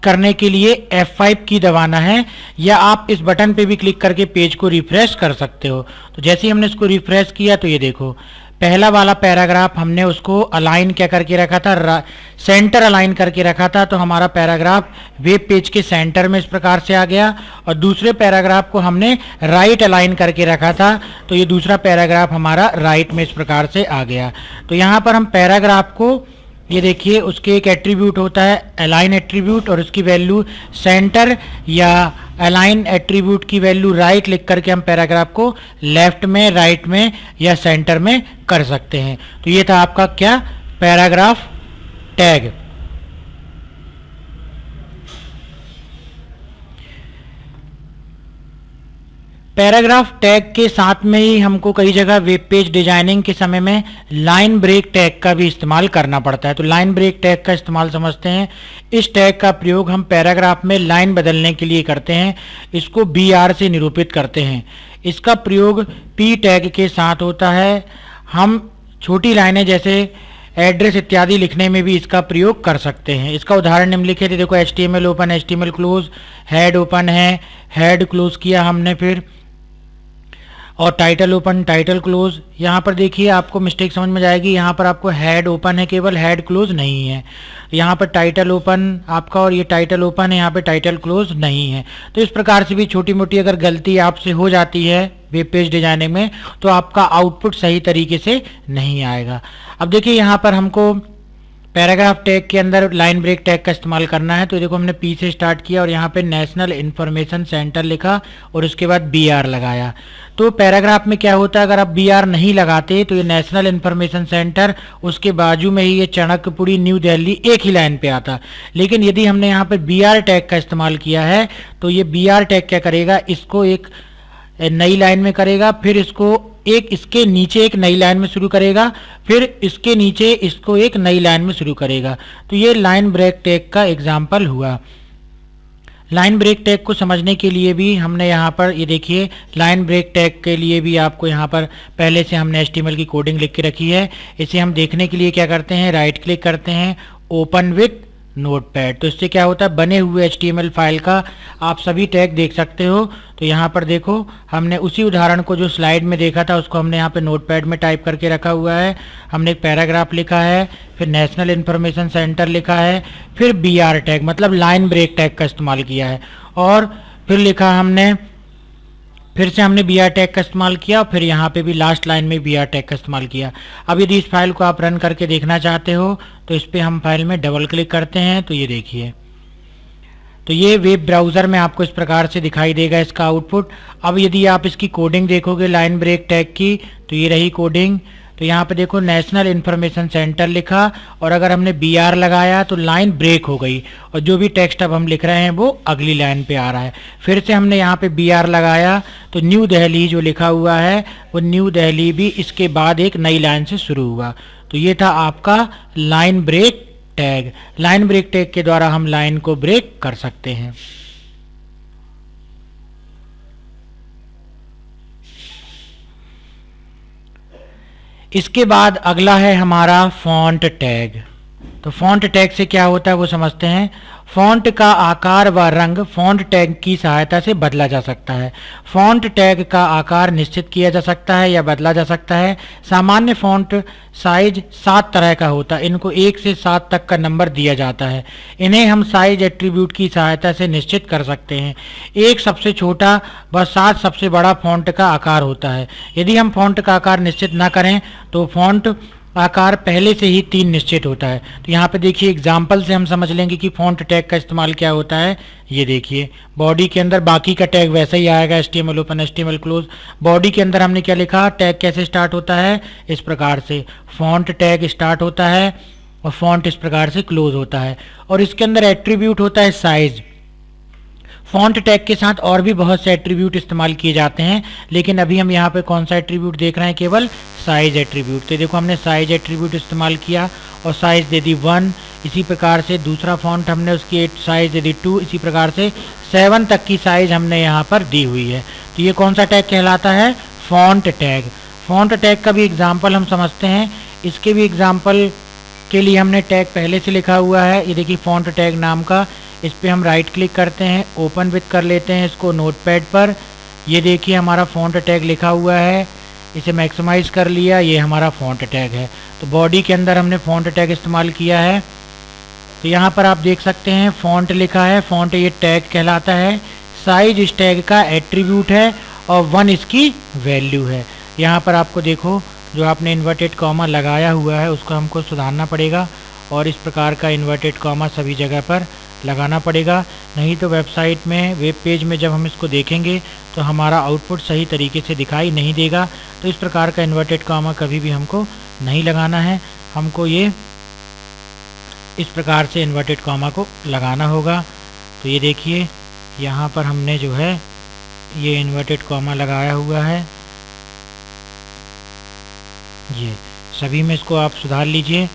करने के लिए F5 की दबाना है, या आप इस बटन पे भी क्लिक करके पेज को रिफ्रेश कर सकते हो। तो जैसे ही हमने इसको रिफ्रेश किया तो ये देखो पहला वाला पैराग्राफ हमने उसको अलाइन क्या करके रखा था, सेंटर अलाइन करके रखा था, तो हमारा पैराग्राफ वेब पेज के सेंटर में इस प्रकार से आ गया। और दूसरे पैराग्राफ को हमने राइट अलाइन करके रखा था, तो ये दूसरा पैराग्राफ हमारा राइट में इस प्रकार से आ गया। तो यहाँ पर हम पैराग्राफ को, ये देखिए उसके एक एट्रीब्यूट होता है अलाइन एट्रीब्यूट, और उसकी वैल्यू सेंटर या अलाइन एट्रीब्यूट की वैल्यू राइट लिख करके हम पैराग्राफ को लेफ्ट में, राइट में या सेंटर में कर सकते हैं। तो ये था आपका क्या, पैराग्राफ टैग। पैराग्राफ टैग के साथ में ही हमको कई जगह वेब पेज डिजाइनिंग के समय में लाइन ब्रेक टैग का भी इस्तेमाल करना पड़ता है। तो लाइन ब्रेक टैग का इस्तेमाल समझते हैं। इस टैग का प्रयोग हम पैराग्राफ में लाइन बदलने के लिए करते हैं, इसको BR से निरूपित करते हैं। इसका प्रयोग P टैग के साथ होता है। हम छोटी लाइनें जैसे एड्रेस इत्यादि लिखने में भी इसका प्रयोग कर सकते हैं। इसका उदाहरण निम्नलिखित है, देखो HTML open, HTML close, head open है, हेड क्लोज किया हमने फिर, और टाइटल ओपन, टाइटल क्लोज। यहाँ पर देखिए आपको मिस्टेक समझ में जाएगी, यहाँ पर आपको हेड ओपन है केवल, हेड क्लोज नहीं है। यहाँ पर टाइटल ओपन आपका, और ये टाइटल ओपन है, यहाँ पे टाइटल क्लोज नहीं है। तो इस प्रकार से भी छोटी मोटी अगर गलती आपसे हो जाती है वेब पेज डिजाइनिंग में, तो आपका आउटपुट सही तरीके से नहीं आएगा। अब देखिए यहाँ पर हमको पैराग्राफ टैग के अंदर लाइन ब्रेक टैग का इस्तेमाल करना है। तो देखो हमने P से स्टार्ट किया और यहाँ पे नेशनल इंफॉर्मेशन सेंटर लिखा और उसके बाद BR लगाया। तो पैराग्राफ में क्या होता है, अगर आप BR नहीं लगाते तो ये नेशनल इंफॉर्मेशन सेंटर, उसके बाजू में ही ये चाणक्यपुरी न्यू दिल्ली एक ही लाइन पे आता। लेकिन यदि हमने यहाँ पे BR टैग का इस्तेमाल किया है तो ये BR टैग क्या करेगा, इसको एक नई लाइन में करेगा, फिर इसको एक इसके नीचे एक नई लाइन में शुरू करेगा, फिर इसके नीचे इसको एक नई लाइन में शुरू करेगा। तो ये लाइन ब्रेक टैग का एग्जाम्पल हुआ। लाइन ब्रेक टैग को समझने के लिए भी हमने यहाँ पर ये देखिए, लाइन ब्रेक टैग के लिए भी आपको यहाँ पर पहले से हमने HTML की कोडिंग लिख के रखी है। इसे हम देखने के लिए क्या करते हैं, राइट क्लिक करते हैं, ओपन विथ नोटपैड। तो इससे क्या होता है, बने हुए HTML फाइल का आप सभी टैग देख सकते हो। तो यहाँ पर देखो हमने उसी उदाहरण को जो स्लाइड में देखा था उसको हमने यहाँ पे नोटपैड में टाइप करके रखा हुआ है। हमने एक पैराग्राफ लिखा है, फिर नेशनल इंफॉर्मेशन सेंटर लिखा है, फिर BR टैग मतलब लाइन ब्रेक टैग का इस्तेमाल किया है, और फिर लिखा हमने, फिर से हमने BR टैग का इस्तेमाल किया, और फिर यहाँ पे भी लास्ट लाइन में BR टैग का इस्तेमाल किया। अब यदि इस फाइल को आप रन करके देखना चाहते हो तो इस पर हम फाइल में डबल क्लिक करते हैं, तो ये देखिए, तो ये वेब ब्राउज़र में आपको इस प्रकार से दिखाई देगा इसका आउटपुट। अब यदि आप इसकी कोडिंग देखोगे लाइन ब्रेक टैग की, तो ये रही कोडिंग। तो यहाँ पे देखो नेशनल इंफॉर्मेशन सेंटर लिखा, और अगर हमने BR लगाया तो लाइन ब्रेक हो गई, और जो भी टेक्स्ट अब हम लिख रहे हैं वो अगली लाइन पे आ रहा है। फिर से हमने यहाँ पे BR लगाया तो न्यू दिल्ली जो लिखा हुआ है वो न्यू दिल्ली भी इसके बाद एक नई लाइन से शुरू हुआ। तो ये था आपका line break tag. Line break tag के द्वारा हम लाइन को ब्रेक कर सकते हैं। इसके बाद अगला है हमारा फॉन्ट टैग। तो फॉन्ट टैग से क्या होता है वो समझते हैं। फॉन्ट का आकार व रंग फॉन्ट टैग की सहायता से बदला जा सकता है। फॉन्ट टैग का आकार निश्चित किया जा सकता है या बदला जा सकता है। सामान्य फॉन्ट साइज 7 तरह का होता है, इनको 1 से 7 तक का नंबर दिया जाता है। इन्हें हम साइज एट्रीब्यूट की सहायता से निश्चित कर सकते हैं। 1 सबसे छोटा व 7 सबसे बड़ा फॉन्ट का आकार होता है। यदि हम फॉन्ट का आकार निश्चित न करें तो फॉन्ट आकार पहले से ही 3 निश्चित होता है। तो यहाँ पे देखिए एग्जाम्पल से हम समझ लेंगे कि फॉन्ट टैग का इस्तेमाल क्या होता है। ये देखिए बॉडी के अंदर बाकी का टैग वैसा ही आएगा, HTML open, HTML close. Body के अंदर हमने क्या लिखा, टैग कैसे स्टार्ट होता है, इस प्रकार से फॉन्ट टैग स्टार्ट होता है और फॉन्ट इस प्रकार से क्लोज होता है। और इसके अंदर एट्रीब्यूट होता है साइज। फॉन्ट टैग के साथ और भी बहुत से एट्रीब्यूट इस्तेमाल किए जाते हैं, लेकिन अभी हम यहाँ पे कौन सा एट्रीब्यूट देख रहे हैं, केवल साइज एट्रीब्यूट। तो देखो हमने साइज एट्रीब्यूट इस्तेमाल किया और साइज दे दी 1। इसी प्रकार से दूसरा फॉन्ट हमने उसकी साइज दे दी 2। इसी प्रकार से 7 तक की साइज हमने यहाँ पर दी हुई है। तो ये कौन सा टैग कहलाता है, फॉन्ट टैग। फॉन्ट टैग का भी एग्जाम्पल हम समझते हैं। इसके भी एग्जाम्पल के लिए हमने टैग पहले से लिखा हुआ है। ये देखिए फॉन्ट टैग नाम का, इस पर हम राइट क्लिक करते हैं, ओपन विथ कर लेते हैं इसको नोटपैड पर। ये देखिए हमारा फॉन्ट टैग लिखा हुआ है, इसे मैक्सिमाइज कर लिया, ये हमारा फॉन्ट टैग है। तो बॉडी के अंदर हमने फॉन्ट टैग इस्तेमाल किया है। तो यहाँ पर आप देख सकते हैं फॉन्ट लिखा है, फॉन्ट ये टैग कहलाता है। साइज इस टैग का एट्रीब्यूट है और 1 इसकी वैल्यू है। यहाँ पर आपको देखो जो आपने इन्वर्टेड कॉमा लगाया हुआ है उसको हमको सुधारना पड़ेगा और इस प्रकार का इन्वर्टेड कॉमा सभी जगह पर लगाना पड़ेगा, नहीं तो वेबसाइट में, वेब पेज में जब हम इसको देखेंगे तो हमारा आउटपुट सही तरीके से दिखाई नहीं देगा। तो इस प्रकार का इन्वर्टेड कॉमा कभी भी हमको नहीं लगाना है, हमको ये इस प्रकार से इन्वर्टेड कॉमा को लगाना होगा। तो ये देखिए यहाँ पर हमने जो है ये इन्वर्टेड कॉमा लगाया हुआ है। ये सभी में इसको आप सुधार लीजिए।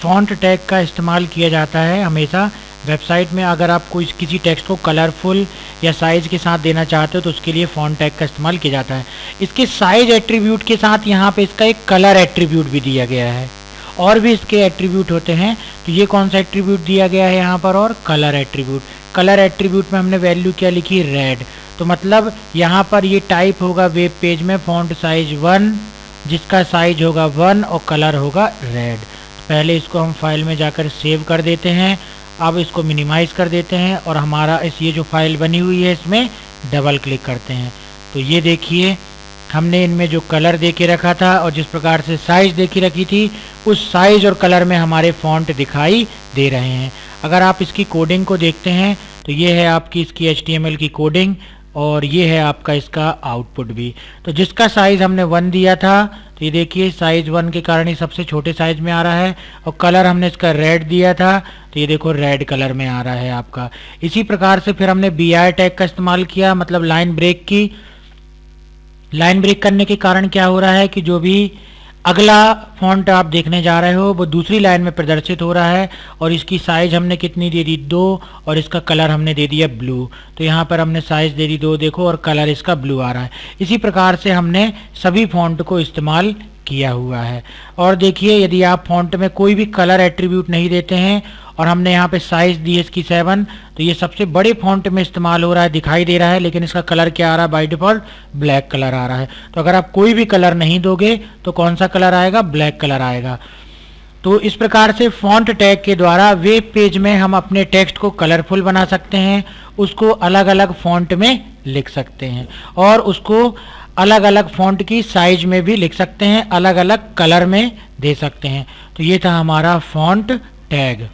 फॉन्ट टैग का इस्तेमाल किया जाता है हमेशा वेबसाइट में। अगर आप कोई किसी टेक्स्ट को कलरफुल या साइज के साथ देना चाहते हो तो उसके लिए फॉन्ट टैग का इस्तेमाल किया जाता है। इसके साइज एट्रीब्यूट के साथ यहाँ पे इसका एक कलर एट्रीब्यूट भी दिया गया है, और भी इसके एट्रीब्यूट होते हैं। तो ये कौन सा एट्रीब्यूट दिया गया है यहाँ पर, और कलर एट्रीब्यूट। कलर एट्रीब्यूट में हमने वैल्यू क्या लिखी, रेड। तो मतलब यहाँ पर ये टाइप होगा वेब पेज में फॉन्ट साइज 1, जिसका साइज होगा 1 और कलर होगा रेड। पहले इसको हम फाइल में जाकर सेव कर देते हैं। अब इसको मिनिमाइज कर देते हैं और हमारा ये जो फाइल बनी हुई है इसमें डबल क्लिक करते हैं। तो ये देखिए हमने इनमें जो कलर दे के रखा था और जिस प्रकार से साइज दे के रखी थी उस साइज और कलर में हमारे फॉन्ट दिखाई दे रहे हैं। अगर आप इसकी कोडिंग को देखते हैं तो ये है आपकी इसकी HTML की कोडिंग और ये है आपका इसका आउटपुट भी। तो जिसका साइज हमने 1 दिया था तो ये देखिए साइज 1 के कारण ही सबसे छोटे साइज में आ रहा है, और कलर हमने इसका रेड दिया था तो ये देखो रेड कलर में आ रहा है आपका। इसी प्रकार से फिर हमने BR टैग का इस्तेमाल किया, मतलब लाइन ब्रेक की। लाइन ब्रेक करने के कारण क्या हो रहा है कि जो भी अगला फॉन्ट आप देखने जा रहे हो वो दूसरी लाइन में प्रदर्शित हो रहा है, और इसकी साइज हमने कितनी दे दी, 2, और इसका कलर हमने दे दिया ब्लू। तो यहाँ पर हमने साइज दे दी 2 देखो, और कलर इसका ब्लू आ रहा है। इसी प्रकार से हमने सभी फॉन्ट को इस्तेमाल किया हुआ है। और देखिए यदि आप फॉन्ट में कोई भी कलर एट्रीब्यूट नहीं देते हैं और हमने यहाँ पे साइज दी है इसकी 7, तो ये सबसे बड़े फॉन्ट में इस्तेमाल हो रहा है, दिखाई दे रहा है, लेकिन इसका कलर क्या आ रहा है, बाय डिफॉल्ट ब्लैक कलर आ रहा है। तो अगर आप कोई भी कलर नहीं दोगे तो कौन सा कलर आएगा, ब्लैक कलर आएगा। तो इस प्रकार से फॉन्ट टैग के द्वारा वेब पेज में हम अपने टेक्स्ट को कलरफुल बना सकते हैं, उसको अलग अलग फॉन्ट में लिख सकते हैं, और उसको अलग अलग फॉन्ट की साइज में भी लिख सकते हैं, अलग अलग कलर में दे सकते हैं। तो ये था हमारा फॉन्ट टैग।